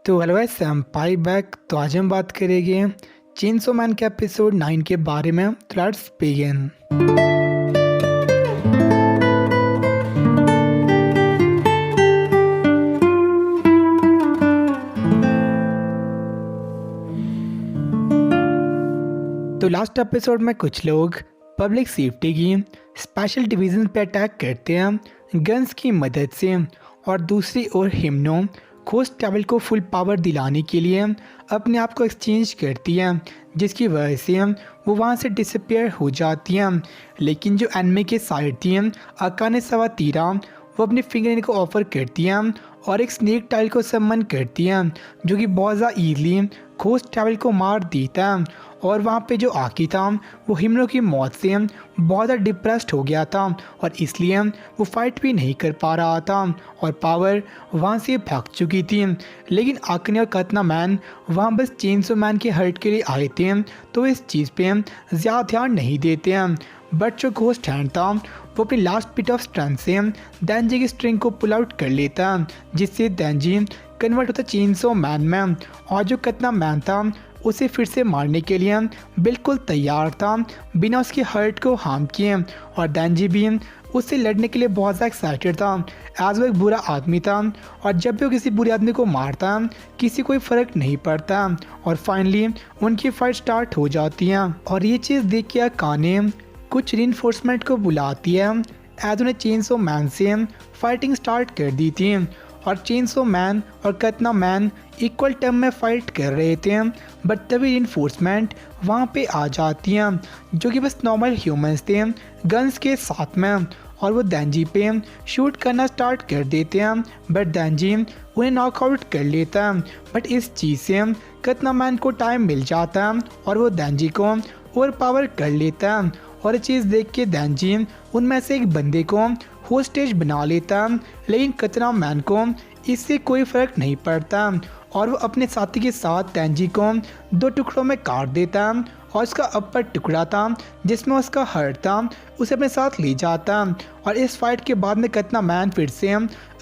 तो hello guys, I am pi back. तो आज हम बात करेंगे चेनसो मैन के एपिसोड 9 के बारे में। तो लेट्स बिगिन। तो लास्ट एपिसोड में कुछ लोग पब्लिक सेफ्टी की स्पेशल डिवीज़न पे अटैक करते हैं गन्स की मदद से, और दूसरी ओर हिमनो खोज ट्रैवल को फुल पावर दिलाने के लिए अपने आप को एक्सचेंज करती है, जिसकी वजह से वो वहाँ से डिसअपियर हो जाती है। लेकिन जो एनिमे के साइड थी अकाने सवातीरा, वो अपने फिंगर को ऑफर करती है और एक स्नेक टाइल को सम्मन करती है, जो कि बहुत ज़्यादा ईजली खोज ट्रैवल को मार देता है। और वहाँ पे जो आकी था वो हिमनो की मौत से बहुत ज़्यादा डिप्रेस्ड हो गया था, और इसलिए वो फाइट भी नहीं कर पा रहा था और पावर वहाँ से भाग चुकी थी। लेकिन आकने और कतना मैन वहाँ बस चेनसो मैन के हर्ट के लिए आए थे, तो इस चीज़ पे ज़्यादा ध्यान नहीं देते हैं। बट जो घोस्ट हैंड था वो अपनी लास्ट बिट ऑफ स्ट्रेंथ से देंजी की स्ट्रिंग को पुल आउट कर लेता, जिससे देंजी कन्वर्ट होता चेनसो मैन में। और जो कतना मैन था उसे फिर से मारने के लिए बिल्कुल तैयार था, बिना उसके हर्ट को हार्म किए। और देंजी भी उससे लड़ने के लिए बहुत ज़्यादा एक्साइटेड था, एज वो एक बुरा आदमी था, और जब भी वो किसी बुरे आदमी को मारता किसी कोई फ़र्क नहीं पड़ता। और फाइनली उनकी फाइट स्टार्ट हो जाती है, और ये चीज़ देख के अकाने कुछ रीइंफोर्समेंट को बुलाती है, एज उन्हें चेनसो मैन से फाइटिंग स्टार्ट कर दी थी। और चेनसो मैन और कतना मैन इक्वल टर्म में फाइट कर रहे थे, बट तभी रीइंफोर्समेंट वहाँ पे आ जाती हैं, जो कि बस नॉर्मल ह्यूमंस थे गन्स के साथ में, और वो देंजी पे शूट करना स्टार्ट कर देते हैं। बट देंजी उन्हें नॉकआउट कर लेता है, बट इस चीज़ से कतना मैन को टाइम मिल जाता है और वो देंजी को ओवर पावर कर लेता है। और ये चीज़ देख के देंजी उनमें से एक बंदे को होस्टेज बना लेता, लेकिन कतना मैन को इससे कोई फ़र्क नहीं पड़ता, और वो अपने साथी के साथ देंजी को 2 टुकड़ों में काट देता, और उसका अपर टुकड़ा था जिसमें उसका हर्ट था उसे अपने साथ ले जाता। और इस फाइट के बाद में कतना मैन फिर से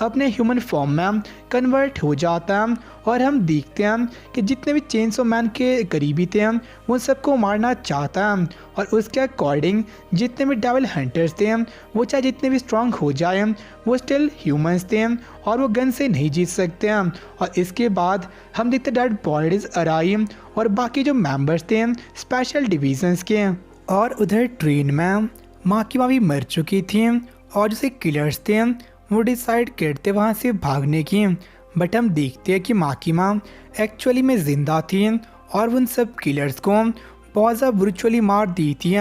अपने ह्यूमन फॉर्म में कन्वर्ट हो जाता, और हम देखते हैं कि जितने भी चेनसो मैन के करीबी थे उन सबको मारना चाहता, और उसके अकॉर्डिंग जितने भी डेविल हंटर्स थे वो चाहे जितने भी स्ट्रांग हो जाए वो स्टिल ह्यूमंस थे, और वो गन से नहीं जीत सकते। और इसके बाद हम देखते डेड बॉडीज अराई और बाकी जो मेंबर्स थे स्पेशल डिवीजन्स के। और उधर ट्रेन में माकिमा भी मर चुकी थी, और जैसे किलर्स थे वो डिसाइड करते वहाँ से भागने की। बट हम देखते हैं कि माकिमा एक्चुअली में ज़िंदा थी, और उन सब किलर्स को बहुत ज़्यादा ब्रूचुअली मार दी थी।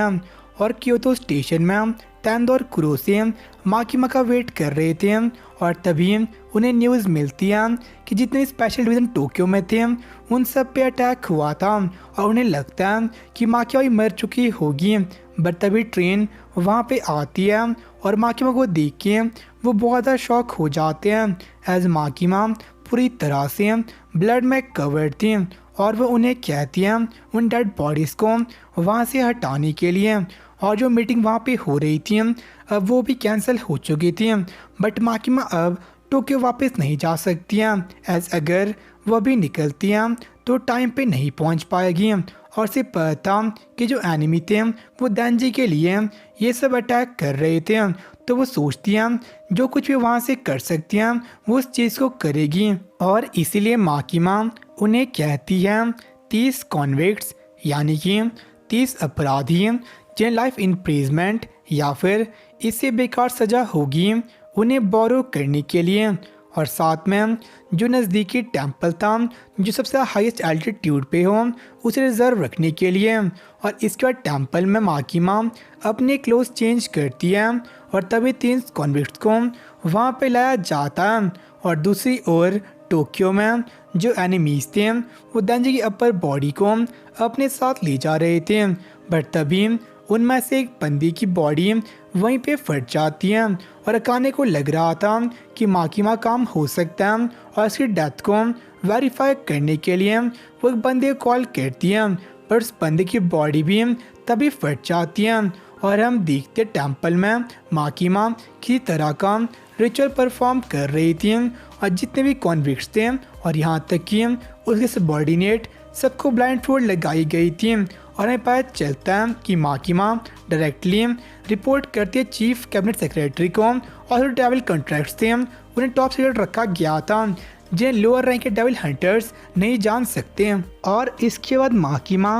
और क्योतो स्टेशन में तेंदो और कुरोसे माकिमा का वेट कर रहे थे, और तभी उन्हें न्यूज़ मिलती है कि जितने स्पेशल डिवीज़न टोक्यो में थे उन सब पे अटैक हुआ था, और उन्हें लगता है कि माकिमा भी मर चुकी होगी। बट तभी ट्रेन वहाँ पे आती है, और माकिमा को देख के वो बहुत ज़्यादा शॉक हो जाते हैं, एज माकिमा पूरी तरह से ब्लड में कवर्ड थी, और वो उन्हें कहती है उन डेड बॉडीज़ को वहाँ से हटाने के लिए। और जो मीटिंग वहाँ पे हो रही थी अब वो भी कैंसिल हो चुकी थी। बट माकिमा अब टोक्यो वापस नहीं जा सकती हैं, एज अगर वह भी निकलती हैं तो टाइम पे नहीं पहुँच पाएगी। और सिर्फ पता था कि जो एनिमी थे वो देंजी के लिए ये सब अटैक कर रहे थे, तो वो सोचती हैं जो कुछ भी वहाँ से कर सकती हैं वो उस चीज़ को करेगी। और इसीलिए माकिमा उन्हें कहती है 30 कॉन्विक्ट्स, यानी कि 30 अपराधी जिन्हें लाइफ इम्प्रिजमेंट या फिर इससे बेकार सज़ा होगी उन्हें बोरो करने के लिए। और साथ में जो नज़दीकी टेंपल था जो सबसे हाईएस्ट एल्टीट्यूड पे हो उसे रिजर्व रखने के लिए। और इसके बाद टेंपल में माकिमा अपने क्लोथ चेंज करती है, और तभी 3 कॉन्विक्ट्स को वहाँ पे लाया जाता है। और दूसरी ओर टोक्यो में जो एनिमीज थे वो देंजी की अपर बॉडी को अपने साथ ले जा रहे थे, बट तभी उनमें से एक बंदी की बॉडी वहीं पे फट जाती है, और अकाने को लग रहा था कि माकिमा काम हो सकता है, और उसकी डेथ को वेरीफाई करने के लिए वो एक बंदे को कॉल करती है, पर उस बंदे की बॉडी भी तभी फट जाती है। और हम देखते टेंपल में माकिमा किसी तरह का रिचुअल परफॉर्म कर रही थी और जितने भी कॉन्विक्ट्स थे और यहाँ तक कि उसके सबॉर्डिनेट सबको ब्लाइंड फोल्ड लगाई गई थी। और हमें पता चलता है कि माकिमा डायरेक्टली रिपोर्ट करती है चीफ कैबिनेट सेक्रेटरी को, और जो ट्रैवल कॉन्ट्रैक्ट्स थे उन्हें टॉप सीक्रेट रखा गया था जिन्हें लोअर रैंक के डेविल हंटर्स नहीं जान सकते। और इसके बाद माकिमा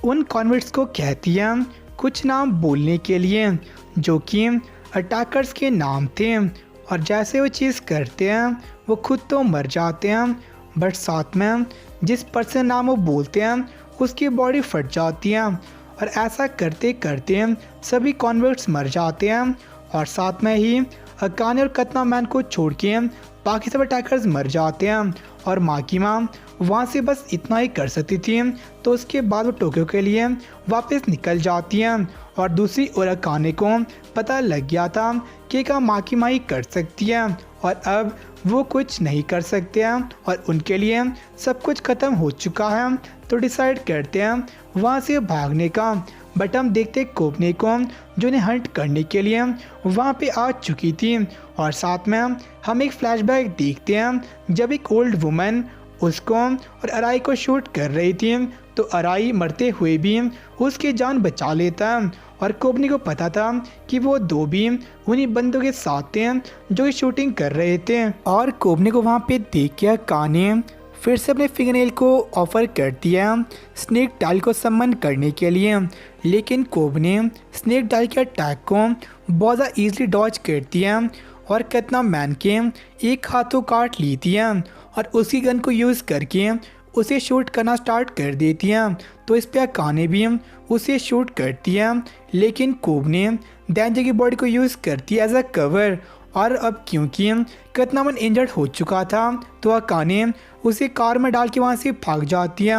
उन कॉन्विक्ट्स को कहती है कुछ नाम बोलने के लिए जो कि अटैकर्स के नाम थे, और जैसे वो चीज़ करते हैं वो खुद तो मर जाते हैं बट साथ में जिस पर्सन नाम वो बोलते हैं उसकी बॉडी फट जाती है। और ऐसा करते करते सभी कॉन्विक्ट्स मर जाते हैं और साथ में ही अकाने और कतना मैन को छोड़ के बाकी सब अटैकर्स मर जाते हैं। और माकिमा वहाँ से बस इतना ही कर सकती थी, तो उसके बाद वो टोक्यो के लिए वापस निकल जाती हैं। और दूसरी ओर अकाने को पता लग गया था कि काम माकिमा ही कर सकती है और अब वो कुछ नहीं कर सकते हैं और उनके लिए सब कुछ ख़त्म हो चुका है, तो डिसाइड करते हैं वहाँ से भागने का। बट हम देखते कोबने को जो उन्हें हंट करने के लिए वहाँ पे आ चुकी थी। और साथ में हम एक फ्लैशबैक देखते हैं जब एक ओल्ड वुमन उसको और अराई को शूट कर रही थी, तो अराई मरते हुए भी उसकी जान बचा लेता है। और कोबनी को पता था कि वो दो भी उन्हीं बंदों के साथ थे जो शूटिंग कर रहे थे। और कोबनी को वहाँ पे देख के काने फिर से अपने फिंगरनेल को ऑफर कर दिया स्नेक डाल को सम्मन करने के लिए, लेकिन कोब ने स्नेक डाल के अटैक को बहुत ज़्यादा ईजिली डॉज कर दिया और कतना मैन के एक हाथों काट ली थी और उसकी गन को यूज़ करके उसे शूट करना स्टार्ट कर देती हैं। तो इस पर काने भी उसे शूट करती हैं, लेकिन कोब ने डेंजर की बॉडी को यूज़ करती है एज अ कवर। और अब क्योंकि कतनामन इंजर्ड हो चुका था तो अकाने उसे कार में डाल के वहाँ से भाग जाती है।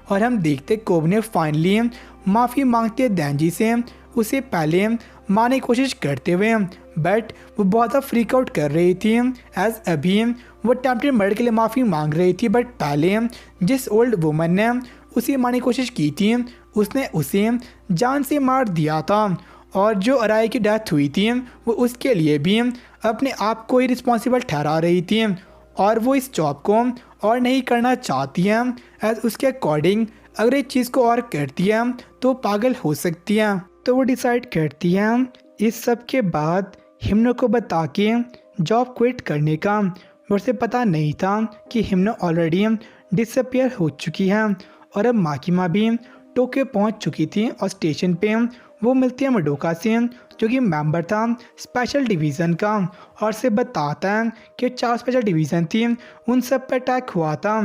और हम देखते कोब ने फाइनली माफ़ी मांगते डेंजी से उसे पहले मारने की कोशिश करते हुए, बट वो बहुत ज़्यादा फ्रीक आउट कर रही थी एज अभी वो टेम्पटेड मर्डर के लिए माफ़ी मांग रही थी। बट पहले जिस ओल्ड वुमन ने उसे मारने की कोशिश की थी उसने उसे जान से मार दिया था। और जो अराई की डेथ हुई थी वो उसके लिए भी अपने आप को ही रिस्पॉन्सिबल ठहरा रही थी और वो इस जॉब को और नहीं करना चाहती है एज उसके अकॉर्डिंग अगर इस चीज़ को और करती है तो पागल हो सकती है। तो वो डिसाइड करती है इस सब के बाद हिम्नो को बता के जॉब क्विट करने का। उसे पता नहीं था कि हिम्नो ऑलरेडी डिसअपियर हो चुकी है। और अब माकिमा भी टोक्यो पहुंच चुकी थी और स्टेशन पे वो मिलती है मडोका से जो कि मेंबर था स्पेशल डिवीज़न का, और से बताता है कि 4 स्पेशल डिवीज़न थी उन सब पर अटैक हुआ था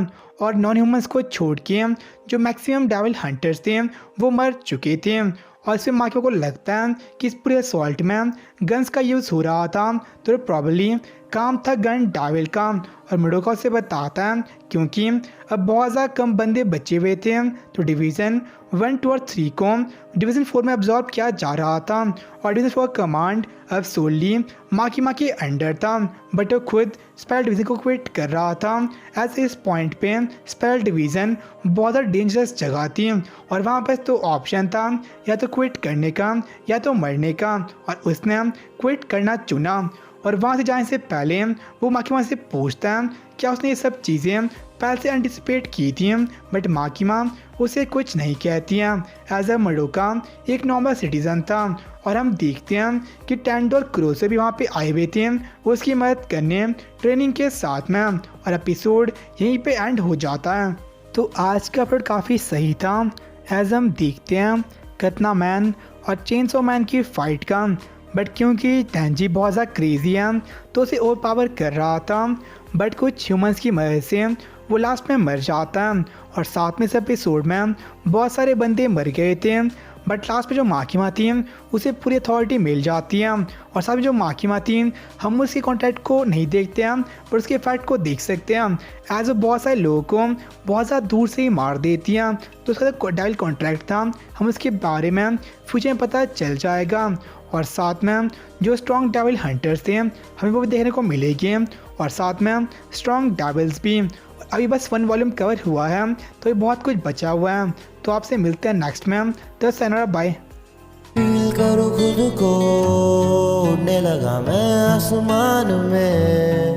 और नॉन ह्यूमंस को छोड़ के जो मैक्सिमम डेविल हंटर्स थे वो मर चुके थे। और इसमें माकिमा को लगता है कि इस पूरे असॉल्ट में गन्स का यूज़ हो रहा था, तो प्रॉब्ली काम था गन डेविल का। और मडोका से बताता है क्योंकि अब बहुत ज़्यादा कम बंदे बचे हुए थे तो डिवीज़न 1, 2 और 3 को डिवीज़न 4 में अब्जॉर्ब किया जा रहा था और डिवीज़न 4 कमांड अब सोली माकिमा के अंडर था। बट वो खुद स्पेशल डिवीज़न को क्विट कर रहा था एज इस पॉइंट पे स्पेशल डिवीज़न बहुत ज़्यादा डेंजरस जगह थी और वहाँ पर तो ऑप्शन था या तो क्विट करने का या तो मरने का, और उसने क्विट करना चुना। और वहाँ से जाने से पहले वो माकिमा से पूछता है क्या उसने ये सब चीज़ें पहले से एंटिसिपेट की थी, बट माकिमा उसे कुछ नहीं कहती है एज अ मडोका एक नॉर्मल सिटीज़न था। और हम देखते हैं कि टेंडो और क्रोसे भी वहाँ पे आए हुए थे उसकी मदद करने ट्रेनिंग के साथ में, और एपिसोड यहीं पे एंड हो जाता है। तो आज का एपिसोड काफ़ी सही था एज हम देखते हैं कतना मैन और चेनसो मैन की फ़ाइट का। बट क्योंकि डेंजी बहुत ज़्यादा क्रेजी है तो उसे ओवर पावर कर रहा था, बट कुछ ह्यूमंस की मदद से वो लास्ट में मर जाता है। और साथ में इस एपिसोड में बहुत सारे बंदे मर गए थे, बट लास्ट में जो माकिमा थी उसे पूरी अथॉरिटी मिल जाती है। और साथ में जो माकिमा थी हम उसके कॉन्ट्रैक्ट को नहीं देखते हैं पर उसके फैक्ट को देख सकते हैं एज वो बहुत सारे लोगों को बहुत ज़्यादा दूर से ही मार देती हैं। तो उसका जो डायल कॉन्ट्रैक्ट था हम उसके बारे में फ्यूचर में पता चल जाएगा। और साथ में जो स्ट्रॉन्ग डेविल हंटर्स थे हमें वो भी देखने को मिलेगी, और साथ में स्ट्रॉन्ग डेविल्स भी। अभी बस 1 वॉल्यूम कवर हुआ है तो ये बहुत कुछ बचा हुआ है। तो आपसे मिलते हैं नेक्स्ट में, तो सैनरा बाय। करूँ खुद को, उड़ने लगा मैं आसमान में।